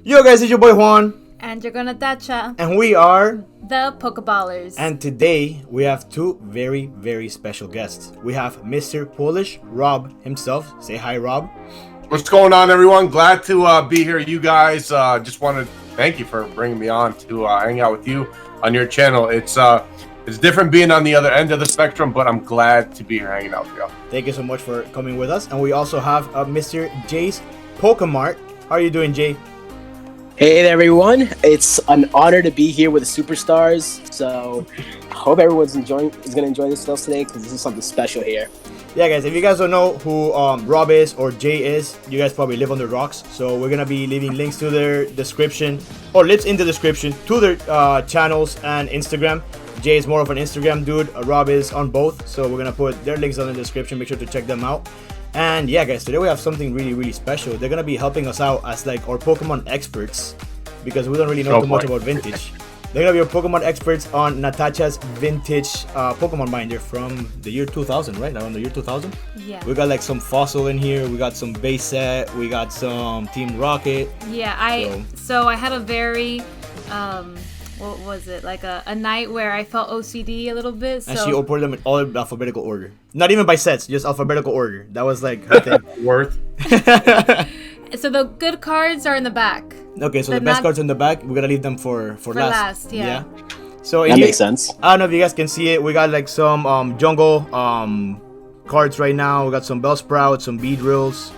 Yo guys, it's your boy Juan. And you're gonna Dacha. And we are the Pokeballers. And today we have two very special guests. We have Mr. POLISHROB himself. Say hi, Rob. What's going on, everyone? Glad to be here. You guys, just want to thank you for bringing me on to hang out with you on your channel. It's different being on the other end of the spectrum, but I'm glad to be here hanging out with y'all. Thank you so much for coming with us. And we also have Mr. Jay's POKEMART. How are you doing, Jay? Hey there, everyone. It's an honor to be here with the superstars. So I hope everyone's going to enjoy themselves today because this is something special here. Yeah, guys, if you guys don't know who Rob is or Jay is, you guys probably live under rocks. So we're going to be leaving links to their description, or links in the description, to their channels and Instagram. Jay is more of an Instagram dude. Rob is on both. So we're going to put their links on the description. Make sure to check them out. And yeah, guys, today we have something really special. They're gonna be helping us out as like our Pokemon experts, because we don't really know too much about vintage. They're gonna be our Pokemon experts on Natasha's vintage Pokemon binder from the year 2000, right? Around the year 2000. Yeah. We got like some fossil in here. We got some base set. We got some Team Rocket. Yeah, so I had a very what was it, like a night where I felt OCD a little bit. So. And she ordered them in all alphabetical order. Not even by sets, just alphabetical order. That was like her thing. Worth. So the good cards are in the back. Okay, so the best cards in the back, we're gonna leave them for last. Yeah. So that makes sense. I don't know if you guys can see it. We got like some jungle cards right now. We got some Bellsprout, some Beedrills.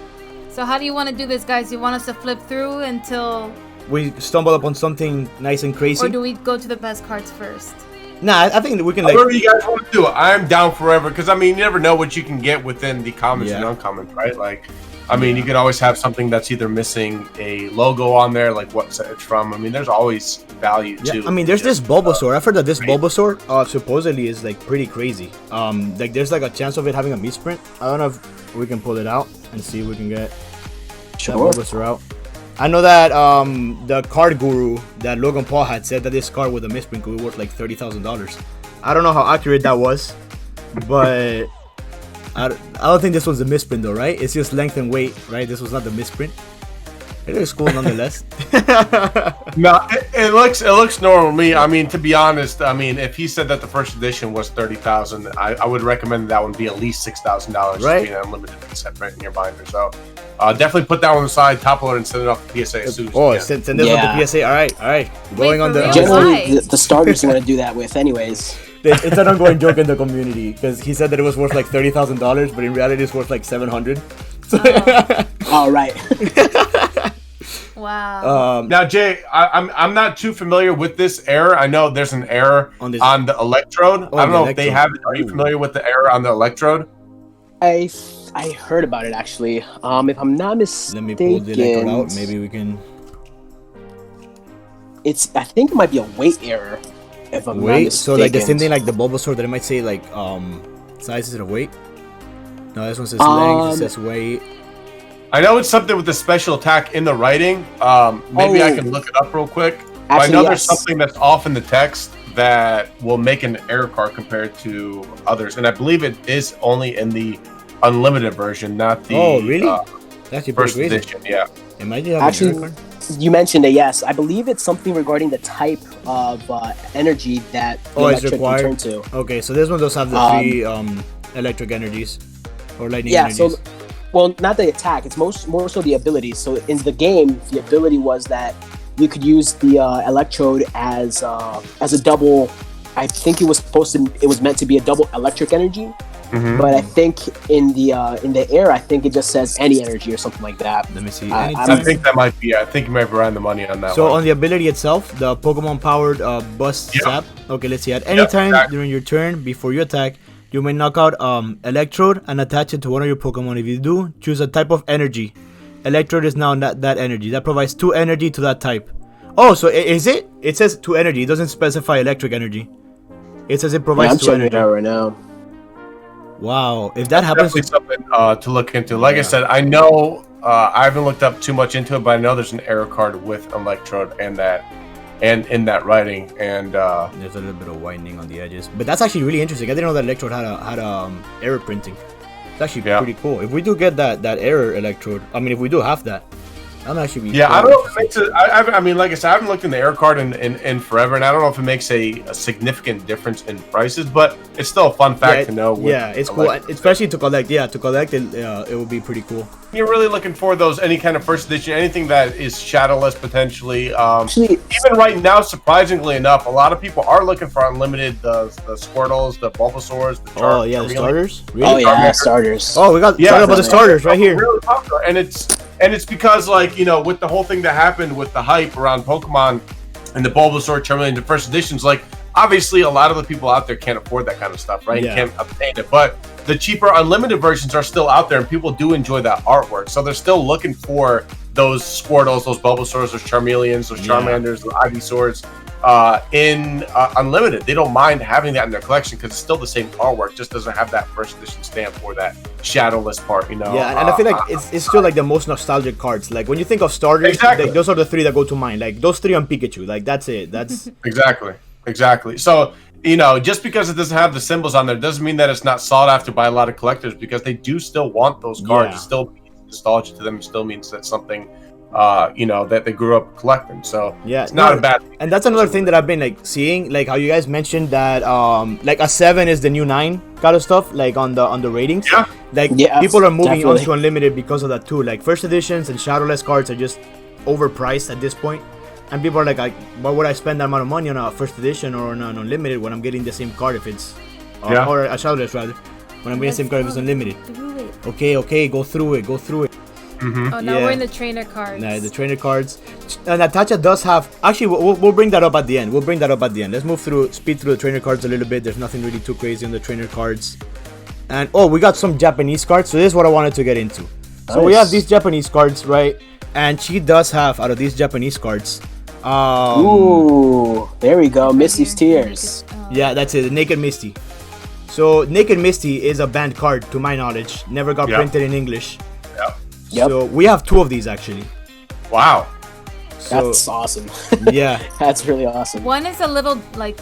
So how do you want to do this, guys? You want us to flip through until we stumble upon something nice and crazy? Or do we go to the best cards first? Nah, I think we can like... Whatever you guys want to do, I'm down forever, because I mean, you never know what you can get within the commons and uncommons, right? Like, I mean, you could always have something that's either missing a logo on there, like what set it's from. I mean, there's always value too. I mean, there's this Bulbasaur. I've heard that this Bulbasaur supposedly is like pretty crazy. Like there's like a chance of it having a misprint. I don't know if we can pull it out and see if we can get that Bulbasaur out. I know that the card guru that Logan Paul had said that this card with a misprint could be worth like $30,000. I don't know how accurate that was, but I don't think this one's a misprint though, right? It's just length and weight, right? This was not the misprint. It looks cool nonetheless. No, it looks normal to me. I mean, to be honest, I mean, if he said that the first edition was $30,000, I would recommend that one be at least $6,000, right? Being an unlimited set right in your binder. So definitely put that one aside, top load, and send it off to PSA as soon as you can. Send this one to PSA. All right. Going on the generally the starters you want to do that with, anyways. It's an ongoing joke in the community because he said that it was worth like $30,000, but in reality it's worth like $700. All right. Wow. Now, Jay, I'm not too familiar with this error. I know there's an error on the electrode. I don't know if they have it. Are you familiar with the error on the electrode? I heard about it actually. If I'm not mistaken, let me pull the electrode out. Maybe we can. I think it might be a weight error. If I'm not mistaken. So like the same thing like the Bulbasaur that it might say like size instead of weight. No, this one says length. It says weight. I know it's something with the special attack in the writing. Maybe I can look it up real quick. Actually, I know there's something that's off in the text that will make an error card compared to others, and I believe it is only in the unlimited version, not the That's first edition. Yeah. Imagine actually, you mentioned it. Yes, I believe it's something regarding the type of energy that the electric can turn to. Okay, so this one does have the three electric energies or lightning energies. Yeah, so. Well, not the attack. It's more so the ability. So in the game, the ability was that you could use the electrode as a double. I think it was meant to be a double electric energy. Mm-hmm. But I think in the air, I think it just says any energy or something like that. Let me see. I think that might be. I think you might be around the money on that. So one. On the ability itself, the Pokemon powered Bust Zap. Okay, let's see. At any time during your turn before you attack, you may knock out Electrode and attach it to one of your Pokemon. If you do, choose a type of energy. Electrode is now that energy. That provides 2 energy to that type. Oh, so is it? It says 2 energy. It doesn't specify electric energy. It says it provides 2 energy. I'm checking it out right now. Wow. If that happens... Definitely something to look into. Like I said, I know... I haven't looked up too much into it, but I know there's an error card with Electrode and in that writing, and there's a little bit of whitening on the edges, but that's actually really interesting. I didn't know that Electrode had error printing. It's actually pretty cool. If we do get that error Electrode, I mean, if we do have that, I'm actually. Yeah, I don't know if it makes it. I mean, like I said, I haven't looked in the air card in forever, and I don't know if it makes a significant difference in prices, but it's still a fun fact to know. Yeah, it's cool, especially to collect. Yeah, to collect it, it would be pretty cool. You're really looking for those any kind of first edition, anything that is shadowless potentially. Actually, even right now, surprisingly enough, a lot of people are looking for unlimited the Squirtles, the Bulbasaurs, the the starters. Really? Oh yeah, starters. Oh, we got talk about the starters right here. Really popular, and it's because, like, you know, with the whole thing that happened with the hype around Pokemon and the Bulbasaur, Charmeleon, the first editions, like, obviously a lot of the people out there can't afford that kind of stuff, right? Yeah. Can't obtain it, but the cheaper unlimited versions are still out there, and people do enjoy that artwork, so they're still looking for those Squirtles, those Bulbasaurs, those Charmeleons, those Charmanders, those Ivysaurs in unlimited. They don't mind having that in their collection because it's still the same artwork, just doesn't have that first edition stamp or that shadowless part, you know. Yeah, and I feel like it's still like the most nostalgic cards. Like when you think of starters, exactly. Like, those are the three that go to mind. Like those three on Pikachu, like that's it. That's exactly. So, you know, just because it doesn't have the symbols on there doesn't mean that it's not sought after by a lot of collectors, because they do still want those cards. It still means nostalgia to them. It still means that's something you know, that they grew up collecting. So yeah, it's not a bad thing. And that's another thing that I've been like seeing, like how you guys mentioned that like a 7 is the new 9 kind of stuff, like on the ratings. Yeah. Like people are moving on to unlimited because of that too. Like first editions and shadowless cards are just overpriced at this point. And people are like, why would I spend that amount of money on a first edition or on an unlimited when I'm getting the same card if it's or a shadowless rather, when I'm getting the same card if it's unlimited. Okay, go through it. Mm-hmm. Oh, now we're in the trainer cards. Nah, the trainer cards. And Natasha does have. Actually, we'll bring that up at the end. Let's speed through the trainer cards a little bit. There's nothing really too crazy on the trainer cards. And we got some Japanese cards. So this is what I wanted to get into. So we have these Japanese cards, right? And she does have, out of these Japanese cards. Ooh, there we go. Misty's Tears. Yeah, that's it. The Naked Misty. So Naked Misty is a banned card, to my knowledge. Never got printed in English. Yep. So we have 2 of these actually. Wow. So, that's awesome. Yeah. That's really awesome. One is a little like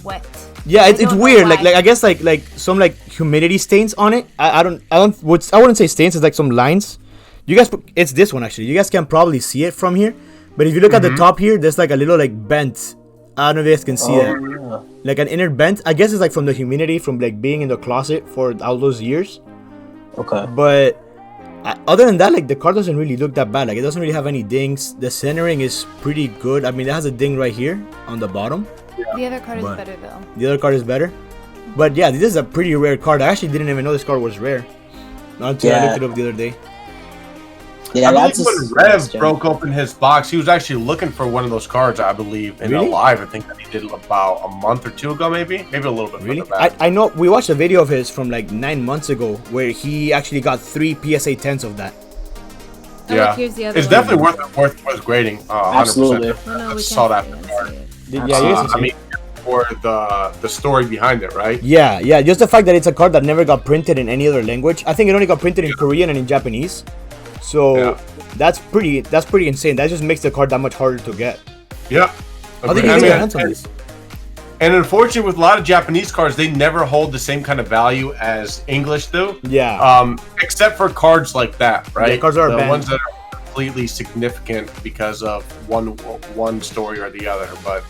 wet. Yeah, it's weird. Like I guess like some like humidity stains on it. I wouldn't say stains. It's like some lines. You guys, it's this one actually. You guys can probably see it from here. But if you look at the top here, there's like a little like bent. I don't know if you guys can see that. Yeah. Like an inner bent. I guess it's like from the humidity from like being in the closet for all those years. Okay. But other than that, like the card doesn't really look that bad. Like it doesn't really have any dings. The centering is pretty good. I mean, it has a ding right here on the bottom. The other card is better though. The other card is better. But yeah, this is a pretty rare card. I actually didn't even know this card was rare until I looked it up the other day. Yeah, I believe when Rev broke open his box, he was actually looking for one of those cards, I believe, in a live. I think that he did about a month or 2 ago, maybe a little bit. Really? I know we watched a video of his from like 9 months ago where he actually got 3 PSA 10s of that. Yeah, here's the other it's one. definitely worth grading. 100%. Absolutely. I saw that card. I mean, for the story behind it, right? Yeah. Just the fact that it's a card that never got printed in any other language. I think it only got printed in Korean and in Japanese. So that's pretty insane. That just makes the card that much harder to get. Yeah. And unfortunately, with a lot of Japanese cards, they never hold the same kind of value as English do. Yeah. Except for cards like that, right? Yeah, cards are the ones that are completely significant because of one story or the other. But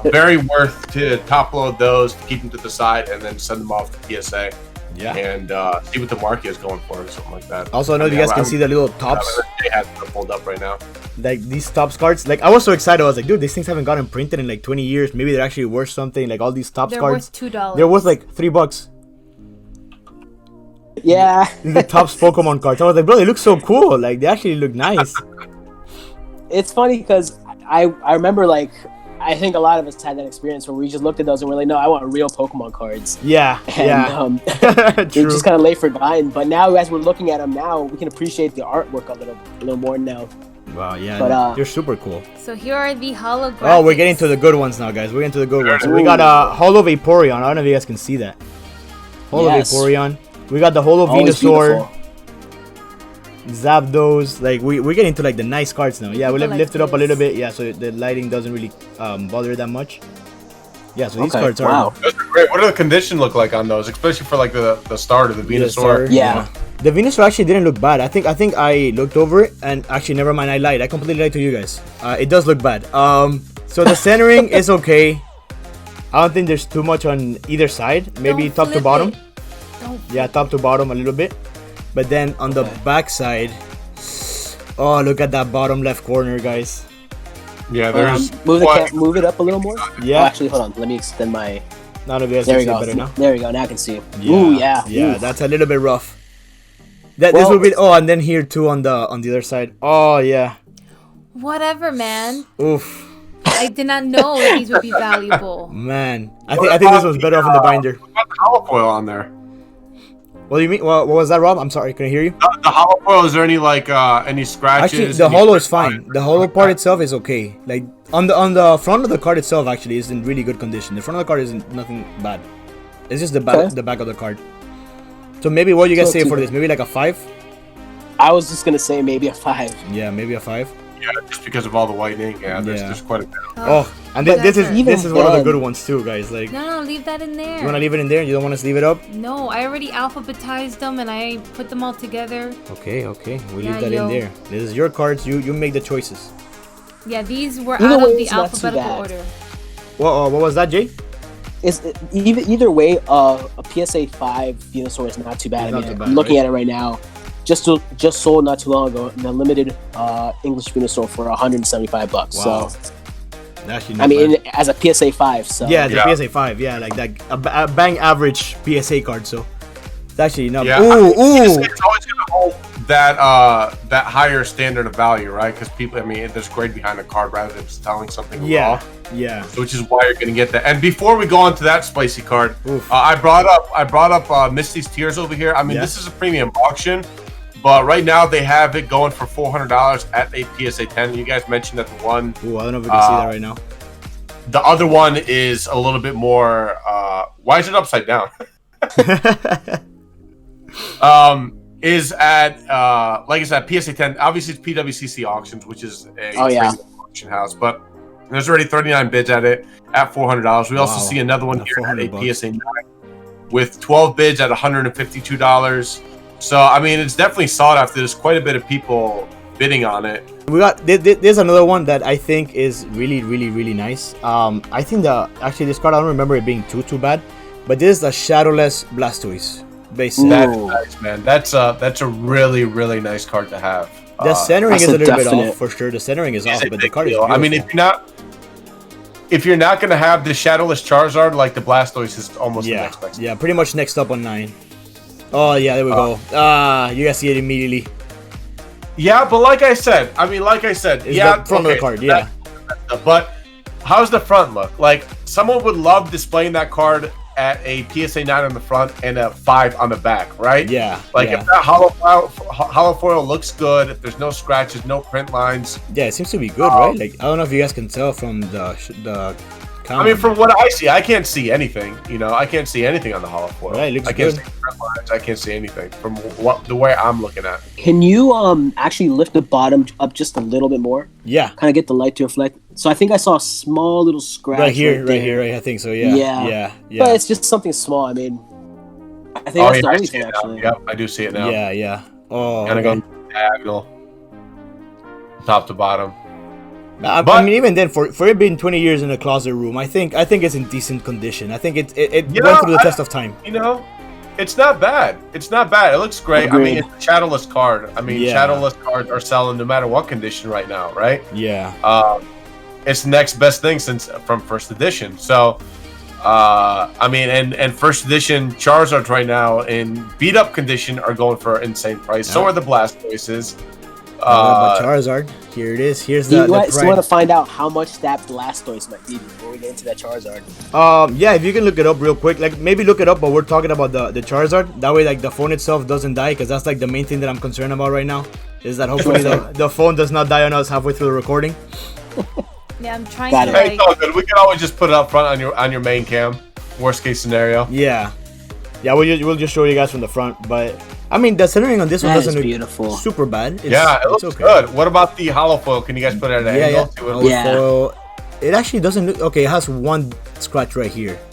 very worth to top load those, to keep them to the side, and then send them off to PSA. Yeah. And see what the market is going for or something like that. Also, I know you guys can see the little tops. They have them pulled up right now. Like these tops cards. Like I was so excited. I was like, dude, these things haven't gotten printed in like 20 years. Maybe they're actually worth something. Like all these tops cards. They're worth $2. They're worth like $3. Yeah. The tops Pokemon cards. I was like, bro, they look so cool. Like they actually look nice. It's funny because I remember like, I think a lot of us had that experience where we just looked at those and we're like, no, I want real Pokemon cards. Yeah, and, they just kind of lay forgotten. But now, as we're looking at them now, we can appreciate the artwork a little more now. Wow, yeah, but, they're super cool. So here are the holographics. Oh, we're getting to the good ones now, guys. We're getting to the good ones. So we got a Holo Vaporeon. I don't know if you guys can see that. Holo Vaporeon. We got the Holo Venusaur. Zapdos. Like we're getting to like the nice cards now. Yeah, we lift it up a little bit. Yeah, so the lighting doesn't really bother that much. Yeah, so these cards are those are great. What do the condition look like on those, especially for like the start of the Venusaur? Yeah, The Venusaur actually didn't look bad. I think I looked over it and actually never mind. I lied. I completely lied to you guys. It does look bad. So the centering is okay. I don't think there's too much on either side. Maybe top to bottom. Yeah, top to bottom a little bit. But then on the back side, oh, look at that bottom left corner, guys. Yeah, there's move it up a little more. Yeah. Oh, actually, hold on. Let me extend my. None of you guys There can we see go. it better now. There we go. Now I can see. Yeah. Ooh, yeah. Yeah, Ooh. that's a little bit rough. This will be. Oh, and then here too on the other side. Oh yeah. Whatever, man. Oof. I did not know that these would be valuable. Man, I think this was better off in the binder. What the hollow foil on there? What do you mean? What was that, Rob? I'm sorry, can I hear you? The hollow foil. Is there any any scratches? Actually, the hollow is fine. The hollow part itself is okay. Like on the front of the card itself, actually, is in really good condition. The front of the card isn't nothing bad. It's just the back of the card. So maybe what you guys say for this? Maybe like a 5? I was just gonna say maybe a 5. Yeah, maybe a 5. Yeah, just because of all the white ink. Yeah, there's quite a bit. Oh, and this is one of the good ones too, guys. Like, No, leave that in there. you wanna leave it in there? You don't want us to leave it up? No, I already alphabetized them and I put them all together. Okay, we Yeah, leave that in there. This is your cards. You make the choices. Yeah, these were Either out way, of the it's not too alphabetical bad. order. What was that, Jay? Either way, a PSA 5 Venusaur is not too bad. It's I not mean, too bad, I'm looking right? at it right now. Just sold not too long ago in a limited English Venusaur for $175. Wow. So Actually, I not mean, bad. as a PSA 5. So Yeah, it's Yeah. a PSA 5. Yeah, like that a bang average PSA card. So it's actually not. Yeah, Ooh, It's ooh. always gonna hold that that higher standard of value, right? Because people, I mean, there's grade behind a card rather than just telling something Yeah, raw. yeah. Which is why you're gonna get that. And before we go on to that spicy card, Oof. I brought up Misty's Tears over here. I mean, Yeah. this is a premium auction, but right now they have it going for $400 at a PSA 10. You guys mentioned that the one, Ooh, I don't know if we can see that right now. the other one is a little bit more. Why is it upside down? Is at like I said, PSA 10. Obviously, it's PWCC auctions, which is a premium auction house, but there's already 39 bids at it at $400. We also Wow. see another one At here at a $400. PSA 9 with 12 bids at $152. So I mean, it's definitely sought after. There's quite a bit of people bidding on it. We got there's another one that I think is really nice. I think actually this card, I don't remember it being too bad, but this is a shadowless Blastoise base set. That's nice, man. That's a really nice card to have. The centering that's is a a little bit definite- off for sure. The centering is It's off, a but the big card is deal. beautiful. I mean, if you're not gonna have the shadowless Charizard, like the Blastoise is almost the next best. yeah, pretty much next up on 9. Oh yeah, there we go. You guys see it immediately. Yeah, but like I said, It's yeah, the front of the card, yeah. But how's the front look? Like, someone would love displaying that card at a PSA 9 on the front and a 5 on the back, right? Yeah. Like, yeah. if that hollow foil looks good, if there's no scratches, no print lines. Yeah, it seems to be good, right? Like, I don't know if you guys can tell from the I mean, from what I see, I can't see anything. You know, I can't see anything on the hollow foil. Right, it looks I can't good. see print lines. I can't see anything from the way I'm looking at it. Can you actually lift the bottom up just a little bit more? Yeah. Kind of get the light to reflect. So I think I saw a small little scratch Right here, there. right. I think so. Yeah. Yeah. Yeah. But it's just something small. I mean, I think that's the I only see thing it now. actually. Yep, I do see it now. Yeah. Oh. Kind of okay. going diagonal, top to bottom. I But- mean, even then, for it being 20 years in a closet room, I think it's in decent condition. I think it You went know, through the test of time. You know, it's not bad. It's not bad. It looks great. I mean, Agreed. it's a shadowless card. I mean, Yeah. shadowless cards are selling no matter what condition right now, right? Yeah. It's the next best thing from first edition. So, I mean, and first edition Charizards right now in beat up condition are going for an insane price. So Yeah. are the Blastoises. But Charizard, here it is. Here's Do the you want to pride. find out how much that Blastoise might be before we get into that Charizard? Yeah, if you can look it up real quick, like maybe look it up, but we're talking about the Charizard. That way, like the phone itself doesn't die, because that's like the main thing that I'm concerned about right now. Is that hopefully the phone does not die on us halfway through the recording. Yeah, I'm trying Got to it. Hey, like. it's all good. We can always just put it up front on your main cam. Worst case scenario. Yeah, we'll just show you guys from the front, but I mean the centering on this one That doesn't is look beautiful. super bad. Yeah, it it's looks good. What about the hollow foil? Can you guys put it at an angle? See what it looks- Yeah. So it actually doesn't look okay. It has one scratch right here. I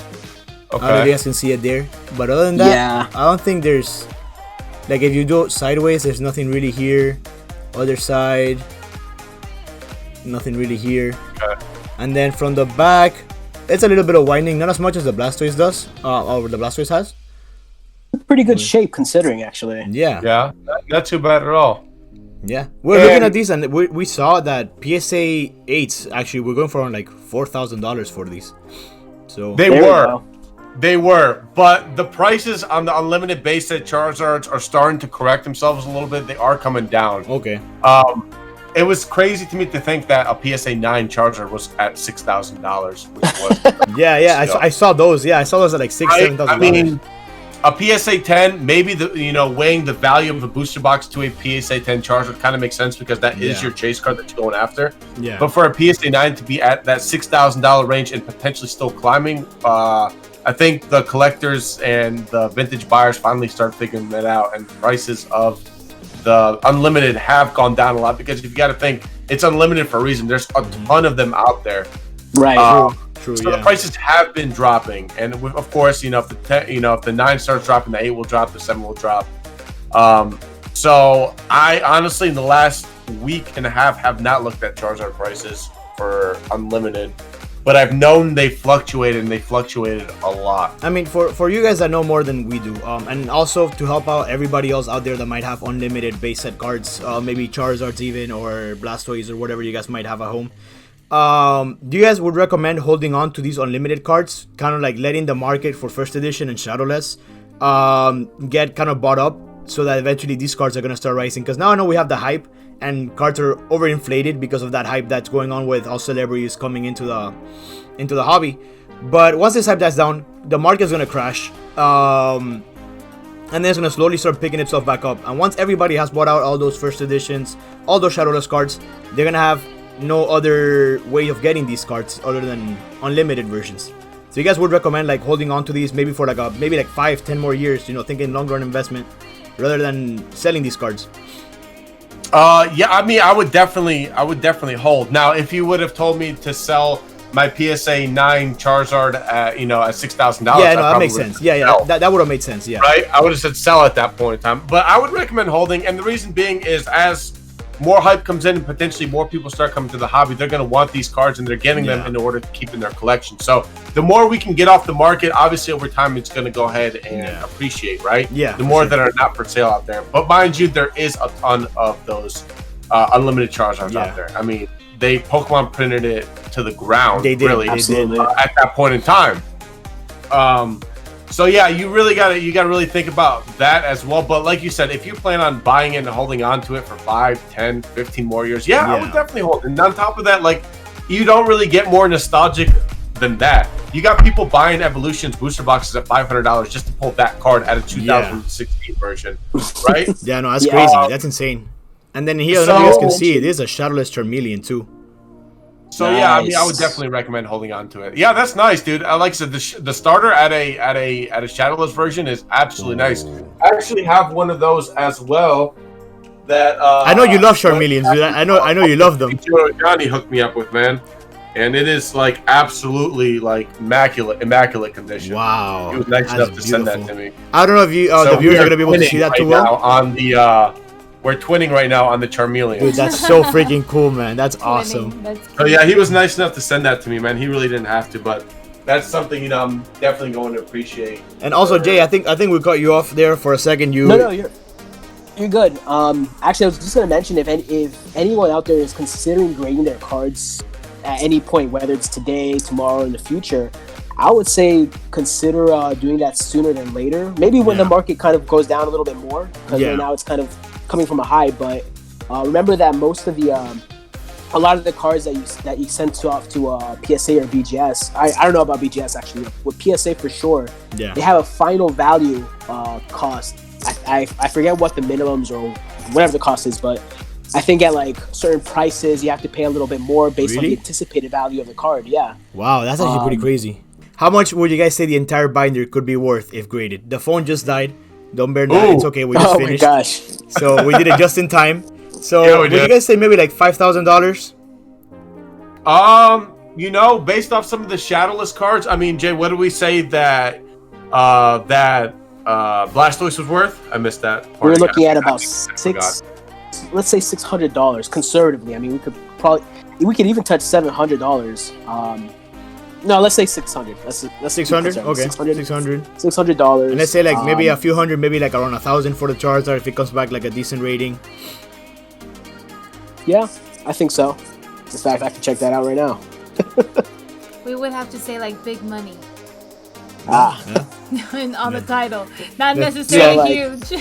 don't know if you Okay. guys can see it there, but other than that, Yeah. I don't think there's Like if you do it sideways, there's nothing really here. Other side, nothing really here. Okay. And then from the back, it's a little bit of winding, not as much as the Blastoise does, or the Blastoise has. Pretty good shape considering, actually. Yeah. Yeah, not too bad at all. Yeah. We're looking at these, and we saw that PSA 8s actually we're going for around like $4,000 for these. So They were, but the prices on the unlimited base set Charizards are starting to correct themselves a little bit. They are coming down. Okay. It was crazy to me to think that a PSA 9 Charizard was at $6,000, which was yeah. I saw those. Yeah, I saw those at like $6,000-$7,000. I mean, a PSA 10, maybe weighing the value of the booster box to a PSA 10 Charizard kind of makes sense because that is your chase card that you're going after. Yeah. But for a PSA 9 to be at that $6,000 range and potentially still climbing, I think the collectors and the vintage buyers finally start figuring that out, and prices of the unlimited have gone down a lot because if you got to think, it's unlimited for a reason. There's a ton of them out there. Right. True. So the prices have been dropping, and of course, if the 9 starts dropping, the 8 will drop, the 7 will drop. So I honestly, in the last week and a half, have not looked at Charizard prices for unlimited, but I've known they fluctuated, and they fluctuated a lot. I mean, for you guys that know more than we do, and also to help out everybody else out there that might have unlimited base set cards, maybe Charizards even, or Blastoise, or whatever you guys might have at home. Do you guys would recommend holding on to these unlimited cards, kind of like letting the market for first edition and shadowless get kind of bought up, so that eventually these cards are going to start rising? Because now I know we have the hype, and cards are overinflated because of that hype that's going on with all celebrities coming into the hobby. But once this hype dies down, the market's going to crash, and then it's going to slowly start picking itself back up. And once everybody has bought out all those first editions, all those shadowless cards, they're going to have no other way of getting these cards other than unlimited versions. So you guys would recommend like holding on to these maybe for like 5-10 more years, thinking long run investment rather than selling these cards? Yeah, I mean, I would definitely hold. Now, if you would have told me to sell my PSA 9 Charizard at $6,000, yeah, no, that makes sense. Yeah, that would have made sense. Yeah, right. I would have said sell at that point in time, but I would recommend holding, and the reason being is as more hype comes in and potentially more people start coming to the hobby, they're going to want these cards, and they're getting them in order to keep in their collection. So the more we can get off the market, obviously over time it's going to go ahead and appreciate, right? Yeah. The more that are not for sale out there. But mind you, there is a ton of those unlimited Charizards out there. I mean, Pokemon printed it to the ground. They did. Really, Absolutely. At that point in time. So yeah, you gotta really think about that as well. But like you said, if you plan on buying it and holding on to it for 5, 10, 15 more years, I would definitely hold. And on top of that, like, you don't really get more nostalgic than that. You got people buying Evolutions booster boxes at $500 just to pull that card at a 2016 version, right? Yeah, no, that's crazy. That's insane. And then here, you guys can see it is a shadowless Charmeleon too. So I mean, I would definitely recommend holding on to it. Yeah, that's nice, dude. Like I said, the starter at a shadowless version is absolutely nice. I actually have one of those as well. That I know you love Charmeleons, dude. I know you love them. Johnny hooked me up with, man, and it is like absolutely like immaculate condition. Wow, he was nice enough to send that to me. I don't know if you the viewers are gonna be able to see that too well. On the we're twinning right now on the Charmeleon. Dude, that's so freaking cool, man. That's awesome. So yeah, he was nice enough to send that to me, man. He really didn't have to, but that's something I'm definitely going to appreciate. And also, Jay, I think we cut you off there for a second. No, you're good. Actually, I was just gonna mention if anyone out there is considering grading their cards at any point, whether it's today, tomorrow, or in the future, I would say consider doing that sooner than later. Maybe when the market kind of goes down a little bit more, because right now it's kind of coming from a high. But remember that most of a lot of the cards that you send off to PSA or BGS, I don't know about BGS actually. With PSA for sure, they have a final value cost. I forget what the minimums or whatever the cost is, but I think at like certain prices you have to pay a little bit more based on the anticipated value of the card. Yeah. Wow, that's actually pretty crazy. How much would you guys say the entire binder could be worth if graded? The phone just died. Don't bear that. It's okay. We just finished. Oh my gosh. So we did it just in time. So would you guys say maybe like $5,000? Based off some of the shadowless cards, I mean, Jay, what do we say that Blastoise was worth? I missed that part. We were looking at about let's say $600 conservatively. I mean, we could even touch $700. No, let's say 600. Let's 600. Okay, 600. $600. And let's say like maybe a few hundred, maybe like around 1,000 for the Charizard if it comes back like a decent rating. Yeah, I think so. In fact, I can check that out right now. We would have to say like big money. Yeah. On the title, not necessarily huge.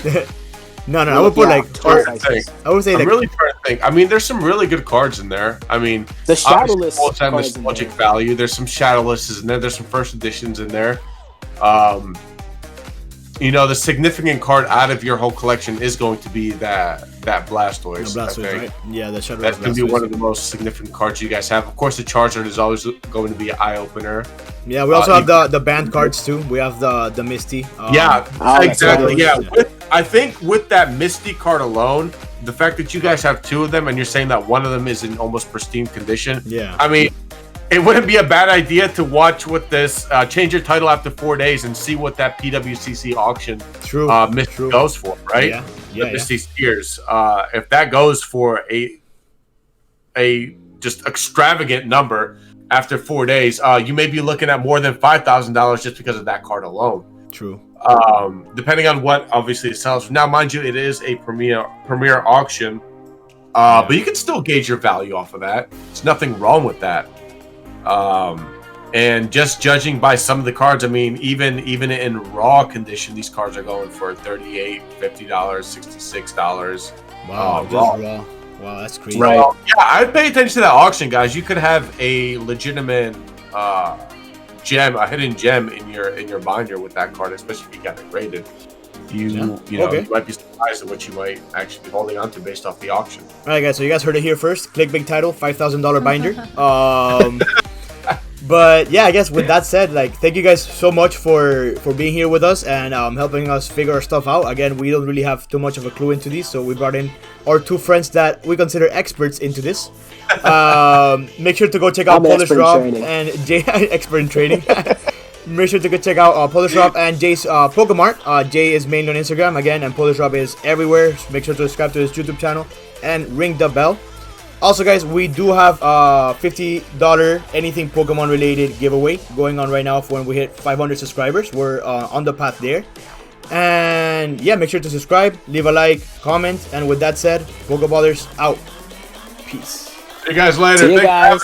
No, I would put like. I would say I'm like. really trying to think. I mean, there's some really good cards in there. I mean, the Shadowless cards have nostalgic value. There's some Shadowlesses in there. There's some first editions in there. You know, the significant card out of your whole collection is going to be that Blastoise. The Blastoise, right? Yeah, the Shadowless. That's going to be one of the most significant cards you guys have. Of course, the Charizard is always going to be an eye opener. Yeah, we also have the banned cards too. We have the Misty. Exactly. Yeah. I think with that Misty card alone, the fact that you guys have two of them and you're saying that one of them is in almost pristine condition. Yeah. I mean, it wouldn't be a bad idea to watch with this, change your title after 4 days and see what that PWCC auction Misty goes for, right? Yeah. The Misty Spears. If that goes for a just extravagant number after 4 days, you may be looking at more than $5,000 just because of that card alone. True. Depending on what obviously it sells. Now, mind you, it is a premier auction, but you can still gauge your value off of that. There's nothing wrong with that. And just judging by some of the cards, I mean, even in raw condition, these cards are going for $38, $50, $66. Wow, raw. Wow, that's crazy. Right. Yeah, I'd pay attention to that auction, guys. You could have a legitimate gem, a hidden gem in your binder with that card, especially if you got it graded. You might be surprised at what you might actually be holding on to based off the auction. All right, guys. So you guys heard it here first. Click big title, $5,000 binder. But yeah, I guess with that said, like, thank you guys so much for being here with us and helping us figure our stuff out. Again, we don't really have too much of a clue into these, so we brought in our two friends that we consider experts into this. Make sure to go check out POLISHROB and Jay, expert in trading. Make sure to go check out POLISHROB and Jay's POKEMART. Jay is mainly on Instagram again, and POLISHROB is everywhere. So make sure to subscribe to his YouTube channel and ring the bell. Also, guys, we do have a $50 anything Pokemon related giveaway going on right now for when we hit 500 subscribers. We're on the path there. And yeah, make sure to subscribe, leave a like, comment, and with that said, Pokeballers out. Peace. See you guys later. See you guys.